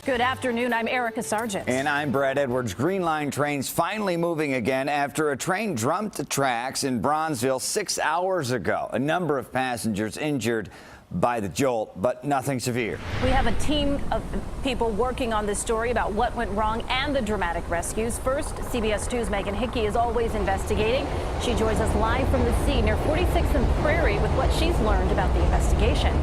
Good afternoon. I'm Erica Sargent. And I'm Brad Edwards. Green Line trains finally moving again after a train jumped the tracks in Bronzeville 6 hours ago. A number of passengers injured by the jolt, but nothing severe. We have a team of people working on this story about what went wrong and the dramatic rescues. First, CBS 2's Megan Hickey is always investigating. She joins us live from the scene near 46th and Prairie with what she's learned about the investigation.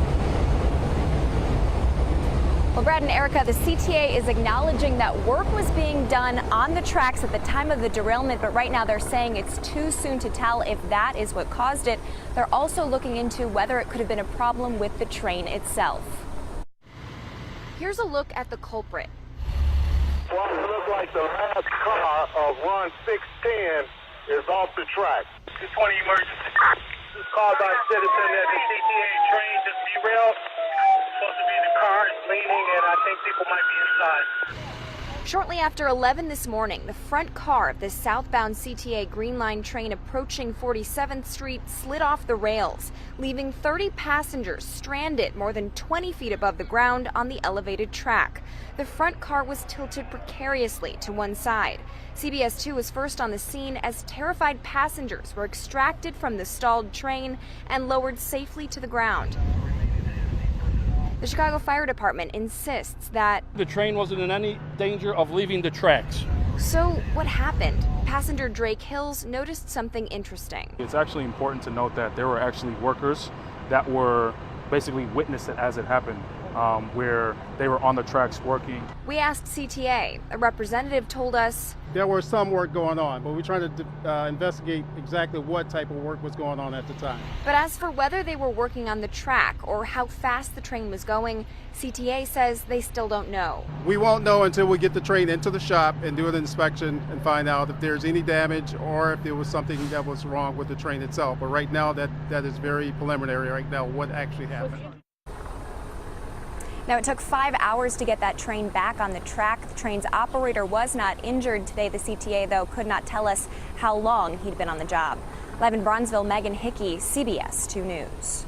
Well, Brad and Erica, the CTA is acknowledging that work was being done on the tracks at the time of the derailment, but right now they're saying it's too soon to tell if that is what caused it. They're also looking into whether it could have been a problem with the train itself. Here's a look at the culprit. Well, it looks like the last car of run 610 is off the track. 220 emergency. This call by citizen that the CTA train just derailed. Supposed to be in the car, it's leaning, and I think people might be inside. Shortly after 11 this morning, the front car of the southbound CTA Green Line train approaching 47th Street slid off the rails, leaving 30 passengers stranded more than 20 feet above the ground on the elevated track. The front car was tilted precariously to one side. CBS 2 was first on the scene as terrified passengers were extracted from the stalled train and lowered safely to the ground. The Chicago Fire Department insists that the train wasn't in any danger of leaving the tracks. So what happened? Passenger Drake Hills noticed something interesting. It's actually important to note that there were actually workers that were basically witnessed it as it happened, where they were on the tracks working. We asked CTA. A representative told us there was some work going on, but we're trying to investigate exactly what type of work was going on at the time. But as for whether they were working on the track or how fast the train was going, CTA says they still don't know. We won't know until we get the train into the shop and do an inspection and find out if there's any damage or if there was something that was wrong with the train itself. But right now, that is very preliminary right now, what actually happened. Now, it took 5 hours to get that train back on the track. The train's operator was not injured today. The CTA, though, could not tell us how long he'd been on the job. Live in Bronzeville, Megan Hickey, CBS 2 News.